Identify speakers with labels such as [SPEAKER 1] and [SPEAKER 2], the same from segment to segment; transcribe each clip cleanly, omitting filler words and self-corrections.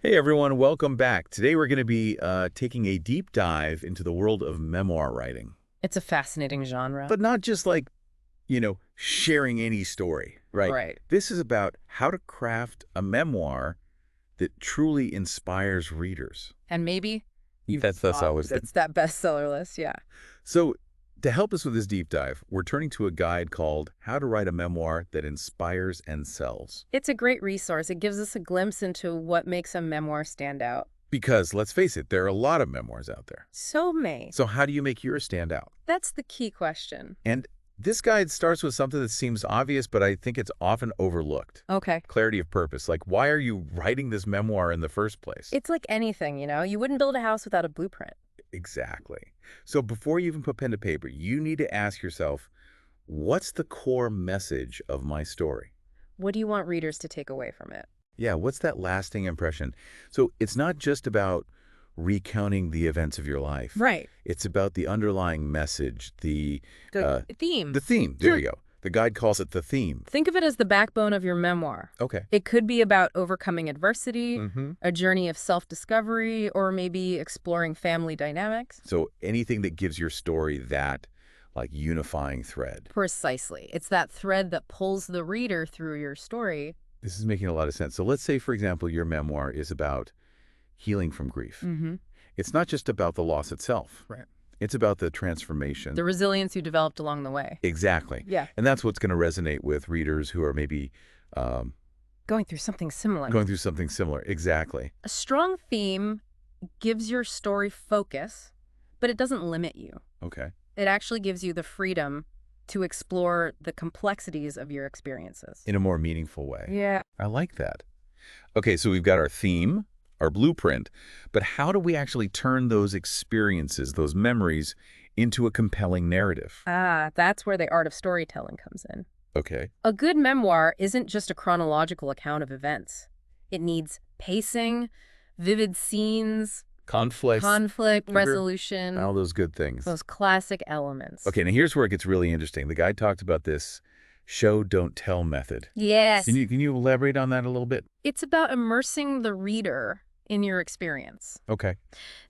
[SPEAKER 1] Hey everyone, welcome back. Today we're going to be taking a deep dive into the world of memoir writing.
[SPEAKER 2] It's a fascinating genre.
[SPEAKER 1] But not just like, sharing any story, right?
[SPEAKER 2] Right.
[SPEAKER 1] This is about how to craft a memoir that truly inspires readers.
[SPEAKER 2] And maybe you've
[SPEAKER 1] That's
[SPEAKER 2] thought
[SPEAKER 1] always
[SPEAKER 2] it's that bestseller list, yeah.
[SPEAKER 1] So to help us with this deep dive, we're turning to a guide called How to Write a Memoir That Inspires and Sells.
[SPEAKER 2] It's a great resource. It gives us a glimpse into what makes a memoir stand out.
[SPEAKER 1] Because let's face it, there are a lot of memoirs out there.
[SPEAKER 2] So may.
[SPEAKER 1] So how do you make yours stand out?
[SPEAKER 2] That's the key question.
[SPEAKER 1] And this guide starts with something that seems obvious, but I think it's often overlooked.
[SPEAKER 2] Okay.
[SPEAKER 1] Clarity of purpose. Like, why are you writing this memoir in the first place?
[SPEAKER 2] It's like anything, you wouldn't build a house without a blueprint.
[SPEAKER 1] Exactly. So before you even put pen to paper, you need to ask yourself, what's the core message of my story?
[SPEAKER 2] What do you want readers to take away from it?
[SPEAKER 1] Yeah, what's that lasting impression? So it's not just about recounting the events of your life.
[SPEAKER 2] Right.
[SPEAKER 1] It's about the underlying message,
[SPEAKER 2] The theme.
[SPEAKER 1] the theme. There you go. The guide calls it the theme.
[SPEAKER 2] Think of it as the backbone of your memoir.
[SPEAKER 1] Okay.
[SPEAKER 2] It could be about overcoming adversity,
[SPEAKER 1] Mm-hmm.
[SPEAKER 2] a journey of self-discovery, or maybe exploring family dynamics.
[SPEAKER 1] So anything that gives your story that, like, unifying thread.
[SPEAKER 2] Precisely. It's that thread that pulls the reader through your story.
[SPEAKER 1] This is making a lot of sense. So let's say, for example, your memoir is about healing from grief.
[SPEAKER 2] Mm-hmm.
[SPEAKER 1] It's not just about the loss itself.
[SPEAKER 2] Right.
[SPEAKER 1] It's about the transformation.
[SPEAKER 2] The resilience you developed along the way.
[SPEAKER 1] Exactly.
[SPEAKER 2] Yeah.
[SPEAKER 1] And that's what's going to resonate with readers who are maybe
[SPEAKER 2] Going through something similar.
[SPEAKER 1] going through something similar. Exactly.
[SPEAKER 2] A strong theme gives your story focus, but it doesn't limit you.
[SPEAKER 1] Okay.
[SPEAKER 2] It actually gives you the freedom to explore the complexities of your experiences.
[SPEAKER 1] In a more meaningful way.
[SPEAKER 2] Yeah.
[SPEAKER 1] I like that. Okay, so we've got our theme, our blueprint, but how do we actually turn those experiences, those memories, into a compelling narrative?
[SPEAKER 2] That's where the art of storytelling comes in.
[SPEAKER 1] Okay.
[SPEAKER 2] A good memoir isn't just a chronological account of events. It needs pacing, vivid scenes,
[SPEAKER 1] Conflict,
[SPEAKER 2] conflict,
[SPEAKER 1] Sugar.
[SPEAKER 2] resolution,
[SPEAKER 1] all those good things.
[SPEAKER 2] those classic elements.
[SPEAKER 1] Okay, now here's where it gets really interesting. The guy talked about this show, don't tell method.
[SPEAKER 2] Yes.
[SPEAKER 1] Can you elaborate on that a little bit?
[SPEAKER 2] It's about immersing the reader in your experience.
[SPEAKER 1] Okay.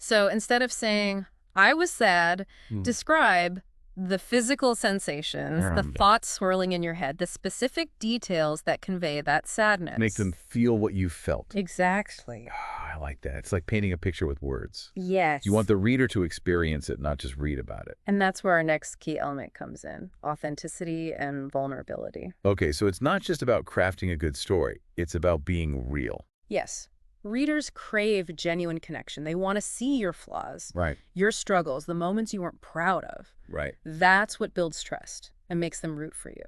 [SPEAKER 2] So instead of saying, I was sad, describe the physical sensations, the thoughts swirling in your head, the specific details that convey that sadness.
[SPEAKER 1] Make them feel what you felt.
[SPEAKER 2] Exactly.
[SPEAKER 1] I like that. It's like painting a picture with words.
[SPEAKER 2] Yes.
[SPEAKER 1] You want the reader to experience it, not just read about it.
[SPEAKER 2] And that's where our next key element comes in, authenticity and vulnerability.
[SPEAKER 1] Okay, so it's not just about crafting a good story. It's about being real.
[SPEAKER 2] Yes. Readers crave genuine connection. They want to see your flaws,
[SPEAKER 1] Right.
[SPEAKER 2] your struggles, the moments you weren't proud of.
[SPEAKER 1] Right.
[SPEAKER 2] That's what builds trust and makes them root for you.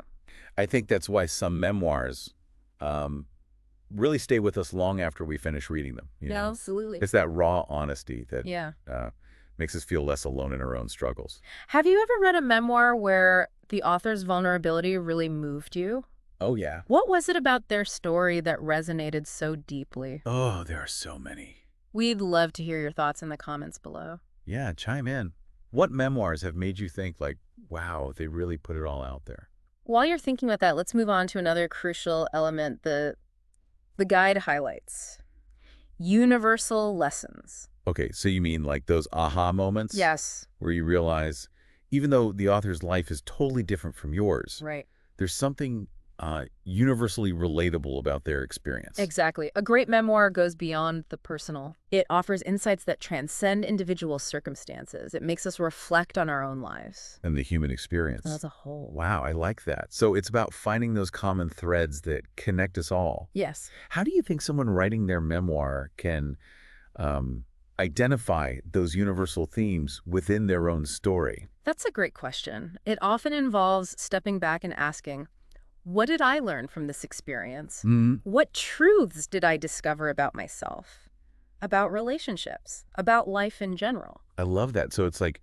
[SPEAKER 1] I think that's why some memoirs really stay with us long after we finish reading them. You know?
[SPEAKER 2] Absolutely.
[SPEAKER 1] It's that raw honesty that
[SPEAKER 2] Yeah.
[SPEAKER 1] makes us feel less alone in our own struggles.
[SPEAKER 2] Have you ever read a memoir where the author's vulnerability really moved you?
[SPEAKER 1] Oh, yeah.
[SPEAKER 2] What was it about their story that resonated so deeply?
[SPEAKER 1] Oh, there are so many.
[SPEAKER 2] We'd love to hear your thoughts in the comments below.
[SPEAKER 1] Yeah, chime in. What memoirs have made you think like, wow, they really put it all out there?
[SPEAKER 2] While you're thinking about that, let's move on to another crucial element the guide highlights. Universal lessons.
[SPEAKER 1] Okay, so you mean like those aha moments?
[SPEAKER 2] Yes.
[SPEAKER 1] Where you realize, even though the author's life is totally different from yours,
[SPEAKER 2] Right.
[SPEAKER 1] there's something universally relatable about their experience.
[SPEAKER 2] Exactly. A great memoir goes beyond the personal. It offers insights that transcend individual circumstances. It makes us reflect on our own lives.
[SPEAKER 1] And the human experience.
[SPEAKER 2] As a whole.
[SPEAKER 1] Wow, I like that. So it's about finding those common threads that connect us all.
[SPEAKER 2] Yes.
[SPEAKER 1] How do you think someone writing their memoir can identify those universal themes within their own story?
[SPEAKER 2] That's a great question. It often involves stepping back and asking, what did I learn from this experience? What truths did I discover about myself, about relationships, about life in general?
[SPEAKER 1] I love that. So it's like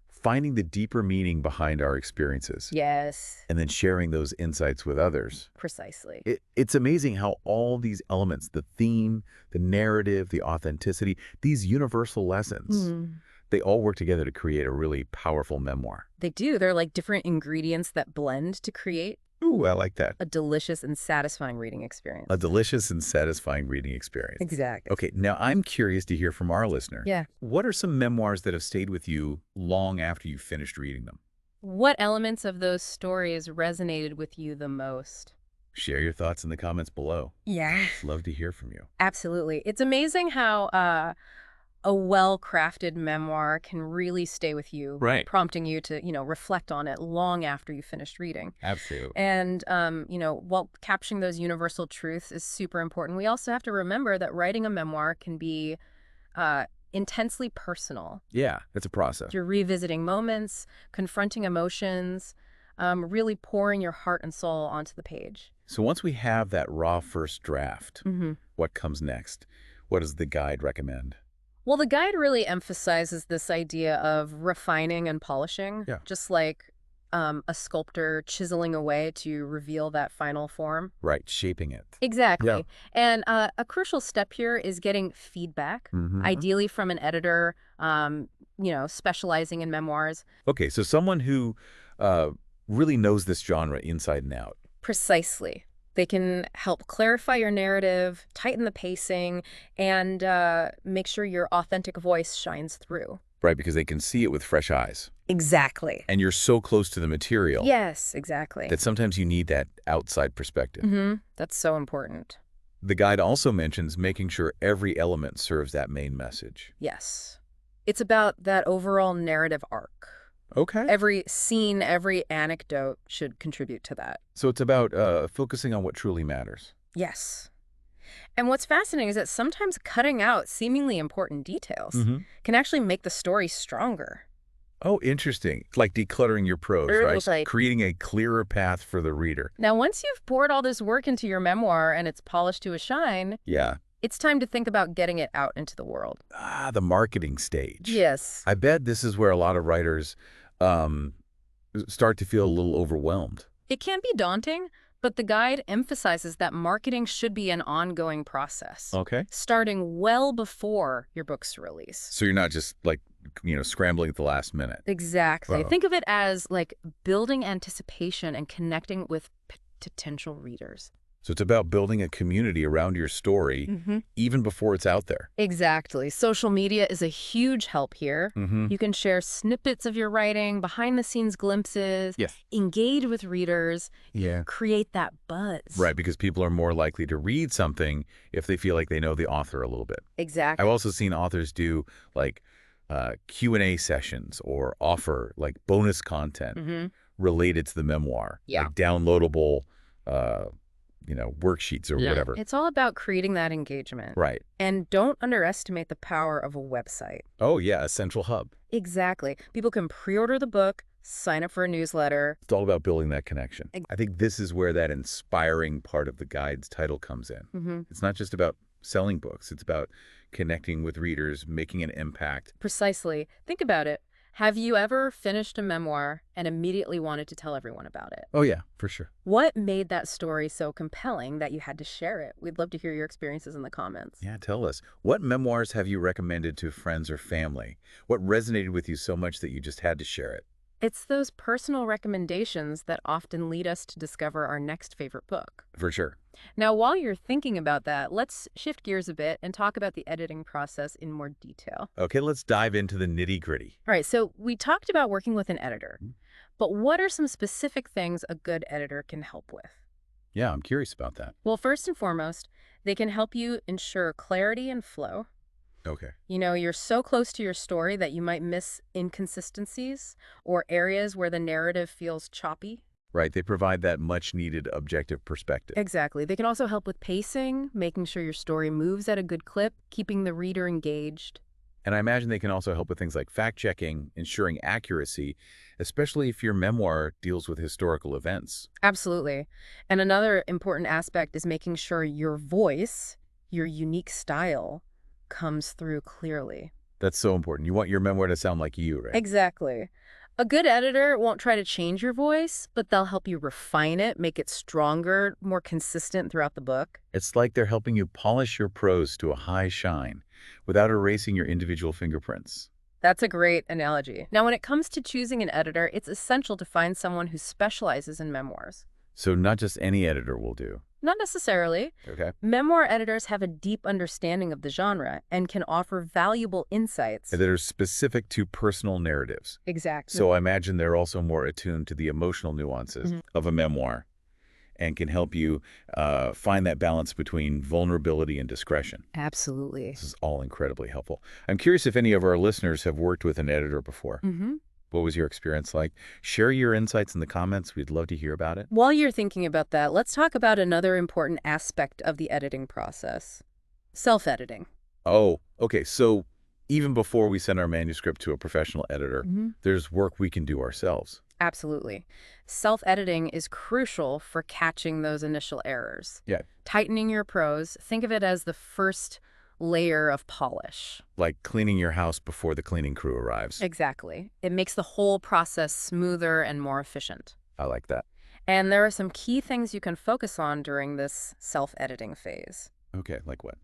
[SPEAKER 1] finding the deeper meaning behind our experiences.
[SPEAKER 2] Yes.
[SPEAKER 1] And then sharing those insights with others.
[SPEAKER 2] Precisely.
[SPEAKER 1] It's amazing how all these elements, the theme, the narrative, the authenticity, these universal lessons, they all work together to create a really powerful memoir.
[SPEAKER 2] They do. They're like different ingredients that blend to create
[SPEAKER 1] Ooh, I like that.
[SPEAKER 2] A delicious and satisfying reading experience.
[SPEAKER 1] A delicious and satisfying reading experience.
[SPEAKER 2] Exactly.
[SPEAKER 1] Okay, now I'm curious to hear from our listener.
[SPEAKER 2] Yeah.
[SPEAKER 1] What are some memoirs that have stayed with you long after you finished reading them?
[SPEAKER 2] What elements of those stories resonated with you the most?
[SPEAKER 1] Share your thoughts in the comments below.
[SPEAKER 2] Yeah.
[SPEAKER 1] Love to hear from you.
[SPEAKER 2] Absolutely. It's amazing how a well-crafted memoir can really stay with you,
[SPEAKER 1] Right.
[SPEAKER 2] prompting you to, reflect on it long after you finished reading.
[SPEAKER 1] Absolutely.
[SPEAKER 2] And, while capturing those universal truths is super important, we also have to remember that writing a memoir can be uh, intensely personal.
[SPEAKER 1] Yeah, it's a process.
[SPEAKER 2] You're revisiting moments, confronting emotions, really pouring your heart and soul onto the page.
[SPEAKER 1] So once we have that raw first draft,
[SPEAKER 2] Mm-hmm.
[SPEAKER 1] what comes next? What does the guide recommend?
[SPEAKER 2] Well, the guide really emphasizes this idea of refining and polishing,
[SPEAKER 1] Yeah.
[SPEAKER 2] just like a sculptor chiseling away to reveal that final form.
[SPEAKER 1] Right, shaping it.
[SPEAKER 2] Exactly.
[SPEAKER 1] Yeah.
[SPEAKER 2] And a crucial step here is getting feedback,
[SPEAKER 1] Mm-hmm.
[SPEAKER 2] ideally from an editor, specializing in memoirs.
[SPEAKER 1] Okay, so someone who really knows this genre inside and out.
[SPEAKER 2] Precisely. They can help clarify your narrative, tighten the pacing, and make sure your authentic voice shines through.
[SPEAKER 1] Right, because they can see it with fresh eyes.
[SPEAKER 2] Exactly.
[SPEAKER 1] And you're so close to the material
[SPEAKER 2] Yes, exactly.
[SPEAKER 1] that sometimes you need that outside perspective.
[SPEAKER 2] Mm-hmm. That's so important.
[SPEAKER 1] The guide also mentions making sure every element serves that main message.
[SPEAKER 2] Yes. It's about that overall narrative arc.
[SPEAKER 1] Okay.
[SPEAKER 2] Every scene, every anecdote should contribute to that.
[SPEAKER 1] So it's about focusing on what truly matters.
[SPEAKER 2] Yes. And what's fascinating is that sometimes cutting out seemingly important details
[SPEAKER 1] Mm-hmm.
[SPEAKER 2] can actually make the story stronger.
[SPEAKER 1] Oh, interesting. Like decluttering your prose, right?
[SPEAKER 2] Right.
[SPEAKER 1] Creating a clearer path for the reader.
[SPEAKER 2] Now, once you've poured all this work into your memoir and it's polished to a shine,
[SPEAKER 1] Yeah.
[SPEAKER 2] it's time to think about getting it out into the world.
[SPEAKER 1] Ah, the marketing stage.
[SPEAKER 2] Yes.
[SPEAKER 1] I bet this is where a lot of writers start to feel a little overwhelmed.
[SPEAKER 2] It can be daunting, but the guide emphasizes that marketing should be an ongoing process,
[SPEAKER 1] Okay.
[SPEAKER 2] starting well before your book's release.
[SPEAKER 1] So you're not just like, scrambling at the last minute.
[SPEAKER 2] Exactly.
[SPEAKER 1] Wow.
[SPEAKER 2] Think of it as like building anticipation and connecting with potential readers.
[SPEAKER 1] So it's about building a community around your story even before it's out there.
[SPEAKER 2] Exactly. Social media is a huge help here.
[SPEAKER 1] Mm-hmm.
[SPEAKER 2] You can share snippets of your writing, behind-the-scenes glimpses,
[SPEAKER 1] Yes.
[SPEAKER 2] engage with readers,
[SPEAKER 1] Yeah.
[SPEAKER 2] create that buzz.
[SPEAKER 1] Right, because people are more likely to read something if they feel like they know the author a little bit.
[SPEAKER 2] Exactly.
[SPEAKER 1] I've also seen authors do like Q&A sessions or offer like bonus content related to the memoir.
[SPEAKER 2] Yeah.
[SPEAKER 1] Like downloadable, worksheets or whatever.
[SPEAKER 2] It's all about creating that engagement.
[SPEAKER 1] Right.
[SPEAKER 2] And don't underestimate the power of a website.
[SPEAKER 1] Oh, yeah, a central hub.
[SPEAKER 2] Exactly. People can pre-order the book, sign up for a newsletter.
[SPEAKER 1] It's all about building that connection.
[SPEAKER 2] Ex-
[SPEAKER 1] I think this is where that inspiring part of the guide's title comes in. It's not just about selling books. It's about connecting with readers, making an impact.
[SPEAKER 2] Precisely. Think about it. Have you ever finished a memoir and immediately wanted to tell everyone about it?
[SPEAKER 1] Oh, yeah, for sure.
[SPEAKER 2] What made that story so compelling that you had to share it? We'd love to hear your experiences in the comments.
[SPEAKER 1] Yeah, tell us. What memoirs have you recommended to friends or family? What resonated with you so much that you just had to share it?
[SPEAKER 2] It's those personal recommendations that often lead us to discover our next favorite book.
[SPEAKER 1] For sure.
[SPEAKER 2] Now, while you're thinking about that, let's shift gears a bit and talk about the editing process in more detail.
[SPEAKER 1] Okay, let's dive into the nitty-gritty.
[SPEAKER 2] All right, so we talked about working with an editor, but what are some specific things a good editor can help with?
[SPEAKER 1] Yeah, I'm curious about that.
[SPEAKER 2] Well, first and foremost, they can help you ensure clarity and flow.
[SPEAKER 1] Okay.
[SPEAKER 2] You're so close to your story that you might miss inconsistencies or areas where the narrative feels choppy.
[SPEAKER 1] Right, they provide that much-needed objective perspective.
[SPEAKER 2] Exactly. They can also help with pacing, making sure your story moves at a good clip, keeping the reader engaged.
[SPEAKER 1] And I imagine they can also help with things like fact-checking, ensuring accuracy, especially if your memoir deals with historical events.
[SPEAKER 2] Absolutely. And another important aspect is making sure your voice, your unique style, comes through clearly.
[SPEAKER 1] That's so important. You want your memoir to sound like you, right?
[SPEAKER 2] Exactly. A good editor won't try to change your voice, but they'll help you refine it, make it stronger, more consistent throughout the book.
[SPEAKER 1] It's like they're helping you polish your prose to a high shine without erasing your individual fingerprints.
[SPEAKER 2] That's a great analogy. Now, when it comes to choosing an editor, it's essential to find someone who specializes in memoirs.
[SPEAKER 1] So not just any editor will do.
[SPEAKER 2] Not necessarily.
[SPEAKER 1] Okay.
[SPEAKER 2] Memoir editors have a deep understanding of the genre and can offer valuable insights.
[SPEAKER 1] That are specific to personal narratives.
[SPEAKER 2] Exactly.
[SPEAKER 1] So I imagine they're also more attuned to the emotional nuances of a memoir and can help you find that balance between vulnerability and discretion.
[SPEAKER 2] Absolutely.
[SPEAKER 1] This is all incredibly helpful. I'm curious if any of our listeners have worked with an editor before. What was your experience like? Share your insights in the comments. We'd love to hear about it.
[SPEAKER 2] While you're thinking about that, let's talk about another important aspect of the editing process. Self-editing.
[SPEAKER 1] Oh, okay. So even before we send our manuscript to a professional editor, there's work we can do ourselves.
[SPEAKER 2] Absolutely. Self-editing is crucial for catching those initial errors.
[SPEAKER 1] Yeah.
[SPEAKER 2] Tightening your prose, think of it as the first layer of polish.
[SPEAKER 1] Like cleaning your house before the cleaning crew arrives.
[SPEAKER 2] Exactly. It makes the whole process smoother and more efficient.
[SPEAKER 1] I like that.
[SPEAKER 2] And there are some key things you can focus on during this self-editing phase.
[SPEAKER 1] Okay, like what?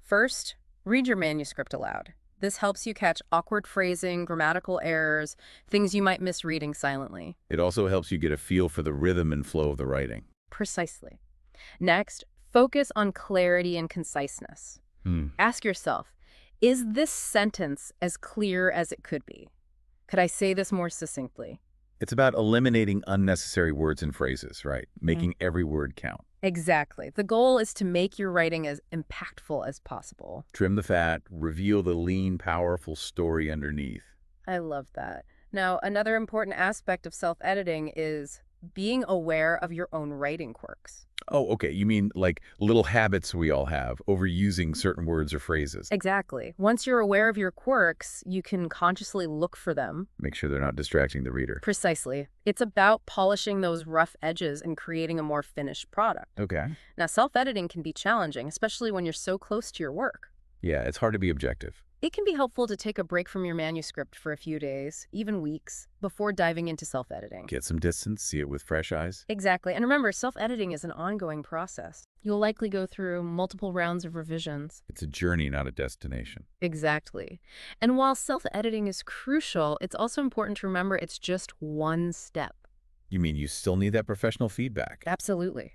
[SPEAKER 2] First, read your manuscript aloud. This helps you catch awkward phrasing, grammatical errors, things you might miss reading silently.
[SPEAKER 1] It also helps you get a feel for the rhythm and flow of the writing.
[SPEAKER 2] Precisely. Next, focus on clarity and conciseness. Ask yourself, is this sentence as clear as it could be? Could I say this more succinctly?
[SPEAKER 1] It's about eliminating unnecessary words and phrases, right? Making every word count.
[SPEAKER 2] Exactly. The goal is to make your writing as impactful as possible.
[SPEAKER 1] Trim the fat, reveal the lean, powerful story underneath.
[SPEAKER 2] I love that. Now, another important aspect of self-editing is being aware of your own writing quirks.
[SPEAKER 1] Oh, okay. You mean like little habits we all have, overusing certain words or phrases.
[SPEAKER 2] Exactly. Once you're aware of your quirks, you can consciously look for them.
[SPEAKER 1] Make sure they're not distracting the reader.
[SPEAKER 2] Precisely. It's about polishing those rough edges and creating a more finished product.
[SPEAKER 1] Okay.
[SPEAKER 2] Now, self-editing can be challenging, especially when you're so close to your work.
[SPEAKER 1] Yeah, it's hard to be objective.
[SPEAKER 2] It can be helpful to take a break from your manuscript for a few days, even weeks, before diving into self-editing.
[SPEAKER 1] Get some distance, see it with fresh eyes.
[SPEAKER 2] Exactly. And remember, self-editing is an ongoing process. You'll likely go through multiple rounds of revisions.
[SPEAKER 1] It's a journey, not a destination.
[SPEAKER 2] Exactly. And while self-editing is crucial, it's also important to remember it's just one step.
[SPEAKER 1] You mean you still need that professional feedback?
[SPEAKER 2] Absolutely.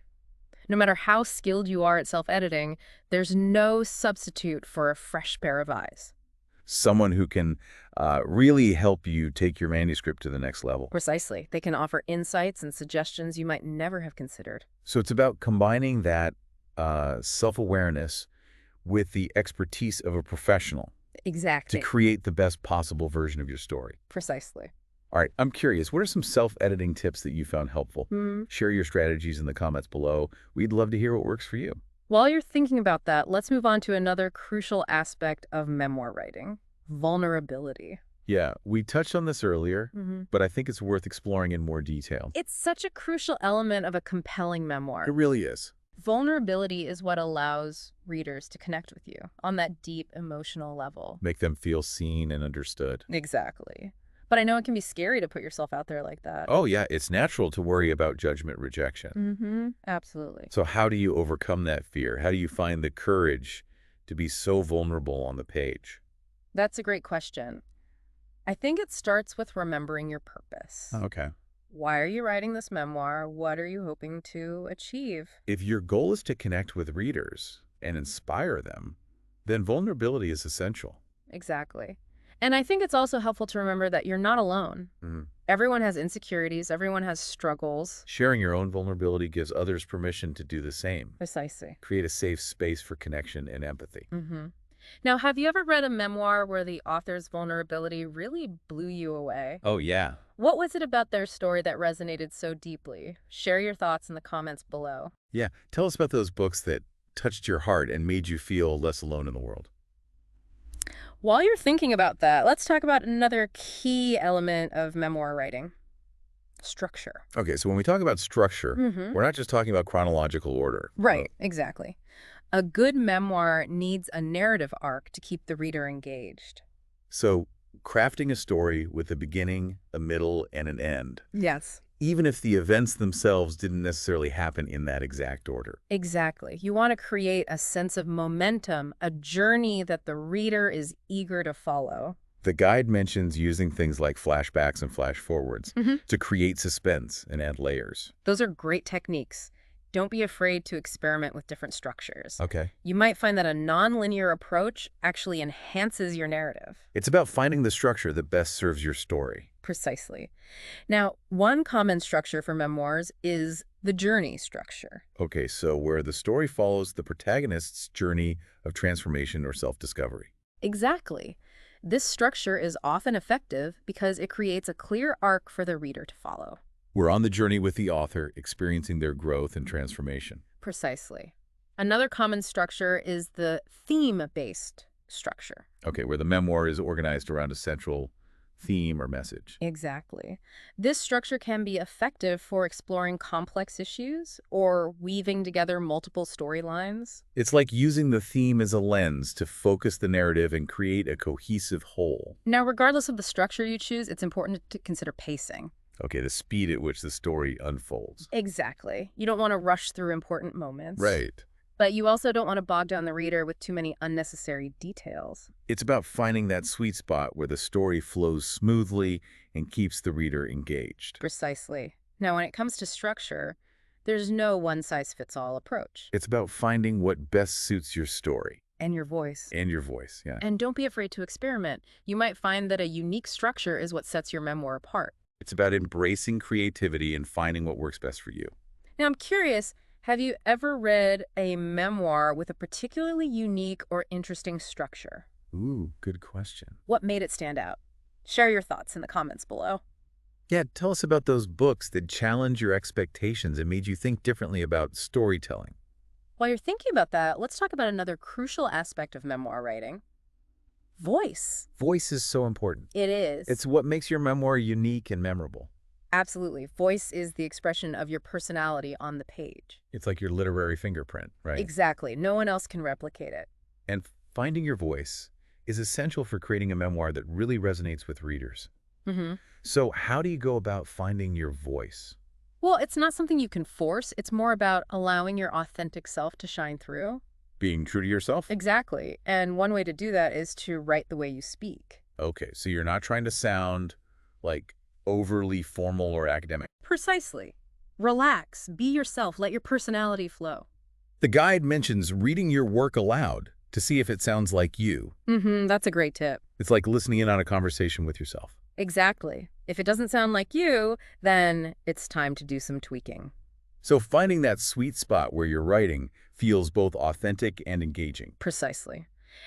[SPEAKER 2] No matter how skilled you are at self-editing, there's no substitute for a fresh pair of eyes.
[SPEAKER 1] Someone who can really help you take your manuscript to the next level.
[SPEAKER 2] Precisely. They can offer insights and suggestions you might never have considered.
[SPEAKER 1] So it's about combining that self-awareness with the expertise of a professional
[SPEAKER 2] Exactly.
[SPEAKER 1] to create the best possible version of your story.
[SPEAKER 2] Precisely.
[SPEAKER 1] All right, I'm curious, what are some self-editing tips that you found helpful? Share your strategies in the comments below. We'd love to hear what works for you.
[SPEAKER 2] While you're thinking about that, let's move on to another crucial aspect of memoir writing: vulnerability.
[SPEAKER 1] Yeah, we touched on this earlier, but I think it's worth exploring in more detail.
[SPEAKER 2] It's such a crucial element of a compelling memoir.
[SPEAKER 1] It really is.
[SPEAKER 2] Vulnerability is what allows readers to connect with you on that deep emotional level.
[SPEAKER 1] Make them feel seen and understood.
[SPEAKER 2] Exactly. But I know it can be scary to put yourself out there like that.
[SPEAKER 1] Oh, yeah, it's natural to worry about judgment rejection.
[SPEAKER 2] Absolutely.
[SPEAKER 1] So how do you overcome that fear? How do you find the courage to be so vulnerable on the page?
[SPEAKER 2] That's a great question. I think it starts with remembering your purpose.
[SPEAKER 1] Okay.
[SPEAKER 2] Why are you writing this memoir? What are you hoping to achieve?
[SPEAKER 1] If your goal is to connect with readers and inspire them, then vulnerability is essential.
[SPEAKER 2] Exactly. And I think it's also helpful to remember that you're not alone. Everyone has insecurities. Everyone has struggles.
[SPEAKER 1] Sharing your own vulnerability gives others permission to do the same.
[SPEAKER 2] Precisely.
[SPEAKER 1] Create a safe space for connection and empathy.
[SPEAKER 2] Now, have you ever read a memoir where the author's vulnerability really blew you away?
[SPEAKER 1] Oh, yeah.
[SPEAKER 2] What was it about their story that resonated so deeply? Share your thoughts in the comments below.
[SPEAKER 1] Yeah. Tell us about those books that touched your heart and made you feel less alone in the world.
[SPEAKER 2] While you're thinking about that, let's talk about another key element of memoir writing: structure.
[SPEAKER 1] Okay, so when we talk about structure, we're not just talking about chronological order.
[SPEAKER 2] Right, exactly. A good memoir needs a narrative arc to keep the reader engaged.
[SPEAKER 1] So crafting a story with a beginning, a middle, and an end.
[SPEAKER 2] Yes.
[SPEAKER 1] Even if the events themselves didn't necessarily happen in that exact order.
[SPEAKER 2] Exactly. You want to create a sense of momentum, a journey that the reader is eager to follow.
[SPEAKER 1] The guide mentions using things like flashbacks and flash forwards
[SPEAKER 2] Hmm.
[SPEAKER 1] to create suspense and add layers.
[SPEAKER 2] Those are great techniques. Don't be afraid to experiment with different structures.
[SPEAKER 1] Okay.
[SPEAKER 2] You might find that a nonlinear approach actually enhances your narrative.
[SPEAKER 1] It's about finding the structure that best serves your story.
[SPEAKER 2] Precisely. Now, one common structure for memoirs is the journey structure.
[SPEAKER 1] Okay, so where the story follows the protagonist's journey of transformation or self-discovery.
[SPEAKER 2] Exactly. This structure is often effective because it creates a clear arc for the reader to follow.
[SPEAKER 1] We're on the journey with the author, experiencing their growth and transformation.
[SPEAKER 2] Precisely. Another common structure is the theme-based structure.
[SPEAKER 1] Okay, where the memoir is organized around a central theme or message.
[SPEAKER 2] Exactly. This structure can be effective for exploring complex issues or weaving together multiple storylines.
[SPEAKER 1] It's like using the theme as a lens to focus the narrative and create a cohesive whole.
[SPEAKER 2] Now, regardless of the structure you choose, it's important to consider pacing.
[SPEAKER 1] Okay, the speed at which the story unfolds.
[SPEAKER 2] Exactly. You don't want to rush through important moments.
[SPEAKER 1] Right.
[SPEAKER 2] But you also don't want to bog down the reader with too many unnecessary details.
[SPEAKER 1] It's about finding that sweet spot where the story flows smoothly and keeps the reader engaged.
[SPEAKER 2] Precisely. Now, when it comes to structure, there's no one-size-fits-all approach.
[SPEAKER 1] It's about finding what best suits your story.
[SPEAKER 2] And your voice.
[SPEAKER 1] And your voice, yeah.
[SPEAKER 2] And don't be afraid to experiment. You might find that a unique structure is what sets your memoir apart.
[SPEAKER 1] It's about embracing creativity and finding what works best for you.
[SPEAKER 2] Now, I'm curious, have you ever read a memoir with a particularly unique or interesting structure?
[SPEAKER 1] Ooh, good question.
[SPEAKER 2] What made it stand out? Share your thoughts in the comments below.
[SPEAKER 1] Yeah, tell us about those books that challenged your expectations and made you think differently about storytelling.
[SPEAKER 2] While you're thinking about that, let's talk about another crucial aspect of memoir writing. Voice.
[SPEAKER 1] Voice is so important.
[SPEAKER 2] It is.
[SPEAKER 1] It's what makes your memoir unique and memorable.
[SPEAKER 2] Absolutely. Voice is the expression of your personality on the page.
[SPEAKER 1] It's like your literary fingerprint, right?
[SPEAKER 2] Exactly. No one else can replicate it.
[SPEAKER 1] And finding your voice is essential for creating a memoir that really resonates with readers.
[SPEAKER 2] Mm-hmm.
[SPEAKER 1] So how do you go about finding your voice?
[SPEAKER 2] Well, it's not something you can force. It's more about allowing your authentic self to shine through.
[SPEAKER 1] Being true to yourself?
[SPEAKER 2] Exactly. And one way to do that is to write the way you speak.
[SPEAKER 1] Okay, so you're not trying to sound like overly formal or academic.
[SPEAKER 2] Precisely. Relax. Be yourself. Let your personality flow.
[SPEAKER 1] The guide mentions reading your work aloud to see if it sounds like you.
[SPEAKER 2] Mm-hmm. That's a great tip.
[SPEAKER 1] It's like listening in on a conversation with yourself.
[SPEAKER 2] Exactly. If it doesn't sound like you, then it's time to do some tweaking.
[SPEAKER 1] So finding that sweet spot where your writing feels both authentic and engaging.
[SPEAKER 2] Precisely.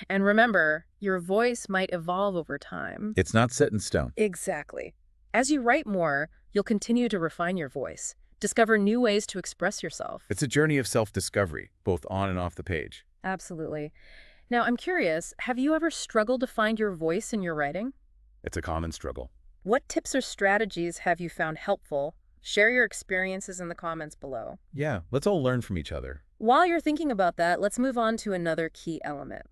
[SPEAKER 2] And remember, your voice might evolve over time.
[SPEAKER 1] It's not set in stone.
[SPEAKER 2] Exactly. As you write more, you'll continue to refine your voice, discover new ways to express yourself.
[SPEAKER 1] It's a journey of self-discovery, both on and off the page.
[SPEAKER 2] Absolutely. Now, I'm curious, have you ever struggled to find your voice in your writing?
[SPEAKER 1] It's a common struggle.
[SPEAKER 2] What tips or strategies have you found helpful? Share your experiences in the comments below.
[SPEAKER 1] Yeah, let's all learn from each other.
[SPEAKER 2] While you're thinking about that, let's move on to another key element.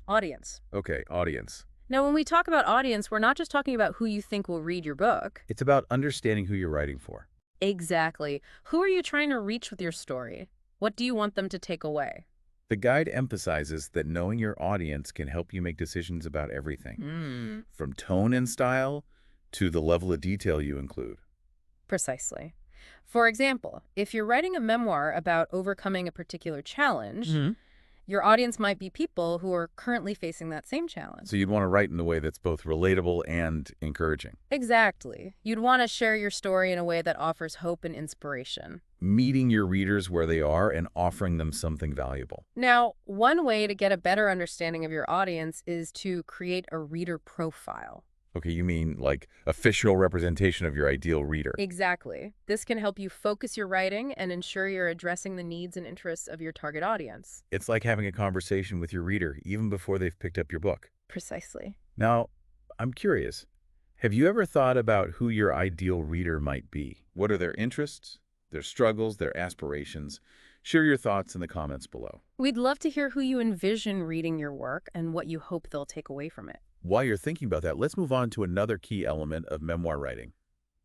[SPEAKER 2] Audience.
[SPEAKER 1] Okay, audience.
[SPEAKER 2] Now, when we talk about audience, we're not just talking about who you think will read your book.
[SPEAKER 1] It's about understanding who you're writing for.
[SPEAKER 2] Exactly. Who are you trying to reach with your story? What do you want them to take away?
[SPEAKER 1] The guide emphasizes that knowing your audience can help you make decisions about everything, from tone and style to the level of detail you include.
[SPEAKER 2] Precisely. For example, if you're writing a memoir about overcoming a particular challenge, your audience might be people who are currently facing that same challenge.
[SPEAKER 1] So you'd want to write in a way that's both relatable and encouraging.
[SPEAKER 2] Exactly. You'd want to share your story in a way that offers hope and inspiration.
[SPEAKER 1] Meeting your readers where they are and offering them something valuable.
[SPEAKER 2] Now, one way to get a better understanding of your audience is to create a reader profile.
[SPEAKER 1] Okay, you mean like official representation of your ideal reader.
[SPEAKER 2] Exactly. This can help you focus your writing and ensure you're addressing the needs and interests of your target audience.
[SPEAKER 1] It's like having a conversation with your reader even before they've picked up your book.
[SPEAKER 2] Precisely.
[SPEAKER 1] Now, I'm curious, have you ever thought about who your ideal reader might be? What are their interests, their struggles, their aspirations? Share your thoughts in the comments below.
[SPEAKER 2] We'd love to hear who you envision reading your work and what you hope they'll take away from it.
[SPEAKER 1] While you're thinking about that, let's move on to another key element of memoir writing: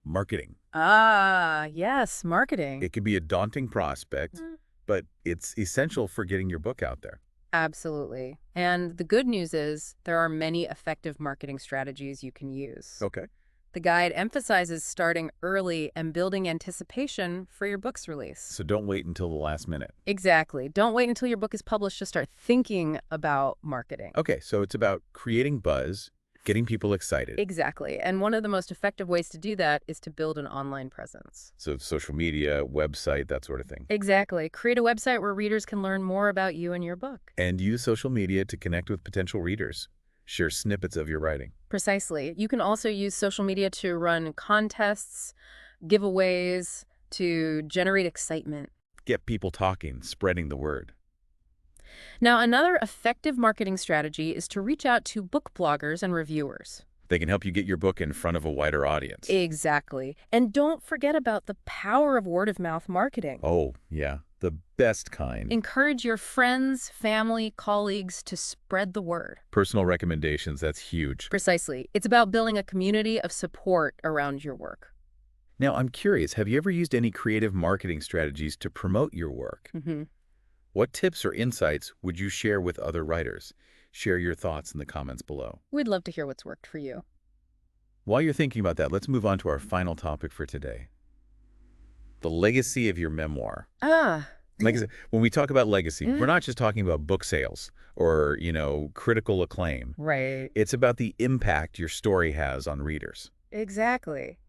[SPEAKER 1] marketing.
[SPEAKER 2] Ah, yes, marketing.
[SPEAKER 1] It can be a daunting prospect, but it's essential for getting your book out there.
[SPEAKER 2] Absolutely. And the good news is there are many effective marketing strategies you can use.
[SPEAKER 1] Okay.
[SPEAKER 2] The guide emphasizes starting early and building anticipation for your book's release.
[SPEAKER 1] So don't wait until the last minute.
[SPEAKER 2] Exactly. Don't wait until your book is published to start thinking about marketing.
[SPEAKER 1] Okay, so it's about creating buzz, getting people excited.
[SPEAKER 2] Exactly. And one of the most effective ways to do that is to build an online presence.
[SPEAKER 1] So social media, website, that sort of thing.
[SPEAKER 2] Exactly. Create a website where readers can learn more about you and your book.
[SPEAKER 1] And use social media to connect with potential readers. Share snippets of your writing.
[SPEAKER 2] Precisely. You can also use social media to run contests, giveaways, to generate excitement.
[SPEAKER 1] Get people talking, spreading the word.
[SPEAKER 2] Now, another effective marketing strategy is to reach out to book bloggers and reviewers.
[SPEAKER 1] They can help you get your book in front of a wider audience.
[SPEAKER 2] Exactly. And don't forget about the power of word-of-mouth marketing.
[SPEAKER 1] Oh, yeah, the best kind.
[SPEAKER 2] Encourage your friends, family, colleagues to spread the word.
[SPEAKER 1] Personal recommendations, that's huge.
[SPEAKER 2] Precisely. It's about building a community of support around your work.
[SPEAKER 1] Now, I'm curious, have you ever used any creative marketing strategies to promote your work? What tips or insights would you share with other writers? Share your thoughts in the comments below.
[SPEAKER 2] We'd love to hear what's worked for you.
[SPEAKER 1] While you're thinking about that, let's move on to our final topic for today. The legacy of your memoir. Like I said, when we talk about legacy, we're not just talking about book sales or, critical acclaim.
[SPEAKER 2] Right.
[SPEAKER 1] It's about the impact your story has on readers.
[SPEAKER 2] Exactly.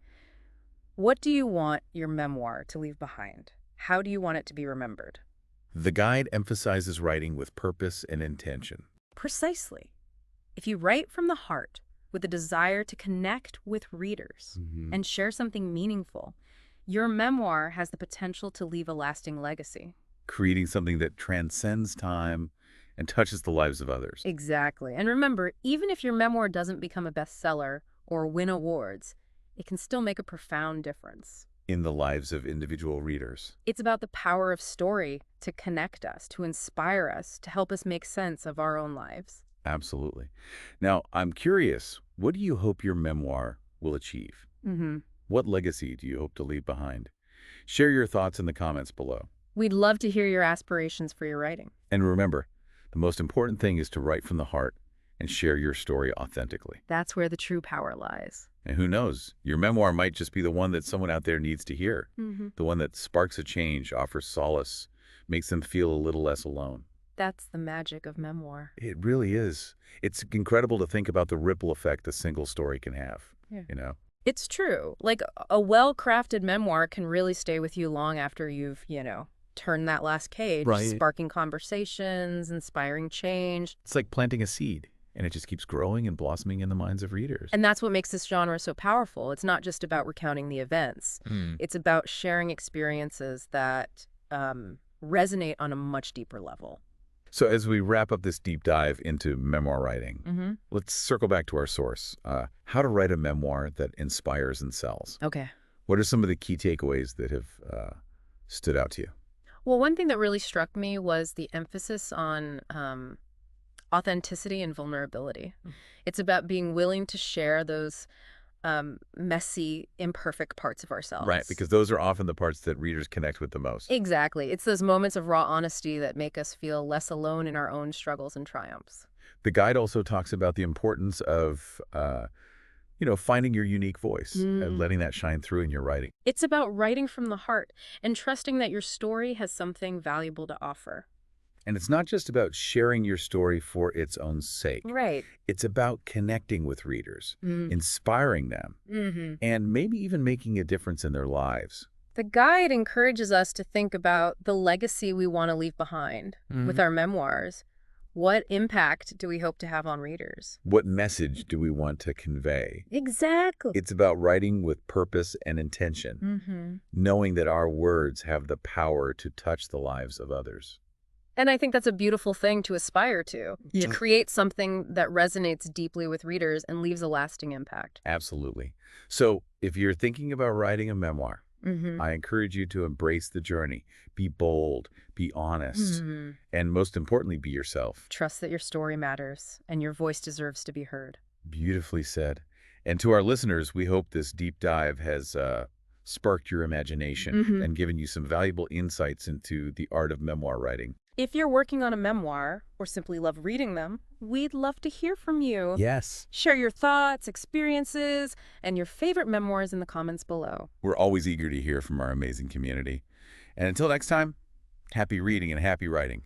[SPEAKER 2] What do you want your memoir to leave behind? How do you want it to be remembered?
[SPEAKER 1] The guide emphasizes writing with purpose and intention.
[SPEAKER 2] Precisely. If you write from the heart with a desire to connect with readers and share something meaningful, your memoir has the potential to leave a lasting legacy.
[SPEAKER 1] Creating something that transcends time and touches the lives of others.
[SPEAKER 2] Exactly. And remember, even if your memoir doesn't become a bestseller or win awards, it can still make a profound difference
[SPEAKER 1] In the lives of individual readers.
[SPEAKER 2] It's about the power of story to connect us, to inspire us, to help us make sense of our own lives.
[SPEAKER 1] Absolutely. Now, I'm curious, what do you hope your memoir will achieve? What legacy do you hope to leave behind? Share your thoughts in the comments below.
[SPEAKER 2] We'd love to hear your aspirations for your writing.
[SPEAKER 1] And remember, the most important thing is to write from the heart and share your story authentically.
[SPEAKER 2] That's where the true power lies.
[SPEAKER 1] And who knows, your memoir might just be the one that someone out there needs to hear. The one that sparks a change, offers solace, makes them feel a little less alone.
[SPEAKER 2] That's the magic of memoir.
[SPEAKER 1] It really is. It's incredible to think about the ripple effect a single story can have,
[SPEAKER 2] It's true. Like, a well-crafted memoir can really stay with you long after you've, turned that last page,
[SPEAKER 1] Right.
[SPEAKER 2] sparking conversations, inspiring change.
[SPEAKER 1] It's like planting a seed, and it just keeps growing and blossoming in the minds of readers.
[SPEAKER 2] And that's what makes this genre so powerful. It's not just about recounting the events. It's about sharing experiences that resonate on a much deeper level.
[SPEAKER 1] So as we wrap up this deep dive into memoir writing, let's circle back to our source. How to write a memoir that inspires and sells.
[SPEAKER 2] Okay.
[SPEAKER 1] What are some of the key takeaways that have stood out to you?
[SPEAKER 2] Well, one thing that really struck me was the emphasis on authenticity and vulnerability. It's about being willing to share those messy, imperfect parts of ourselves.
[SPEAKER 1] Right, because those are often the parts that readers connect with the most.
[SPEAKER 2] Exactly. It's those moments of raw honesty that make us feel less alone in our own struggles and triumphs.
[SPEAKER 1] The guide also talks about the importance of, finding your unique voice and letting that shine through in your writing.
[SPEAKER 2] It's about writing from the heart and trusting that your story has something valuable to offer.
[SPEAKER 1] And it's not just about sharing your story for its own sake.
[SPEAKER 2] Right.
[SPEAKER 1] It's about connecting with readers, inspiring them, and maybe even making a difference in their lives.
[SPEAKER 2] The guide encourages us to think about the legacy we want to leave behind with our memoirs. What impact do we hope to have on readers?
[SPEAKER 1] What message do we want to convey?
[SPEAKER 2] Exactly.
[SPEAKER 1] It's about writing with purpose and intention, knowing that our words have the power to touch the lives of others.
[SPEAKER 2] And I think that's a beautiful thing to aspire to create something that resonates deeply with readers and leaves a lasting impact.
[SPEAKER 1] Absolutely. So if you're thinking about writing a memoir, I encourage you to embrace the journey. Be bold, be honest, and most importantly, be yourself.
[SPEAKER 2] Trust that your story matters and your voice deserves to be heard.
[SPEAKER 1] Beautifully said. And to our listeners, we hope this deep dive has sparked your imagination and given you some valuable insights into the art of memoir writing.
[SPEAKER 2] If you're working on a memoir or simply love reading them, we'd love to hear from you.
[SPEAKER 1] Yes.
[SPEAKER 2] Share your thoughts, experiences, and your favorite memoirs in the comments below.
[SPEAKER 1] We're always eager to hear from our amazing community. And until next time, happy reading and happy writing.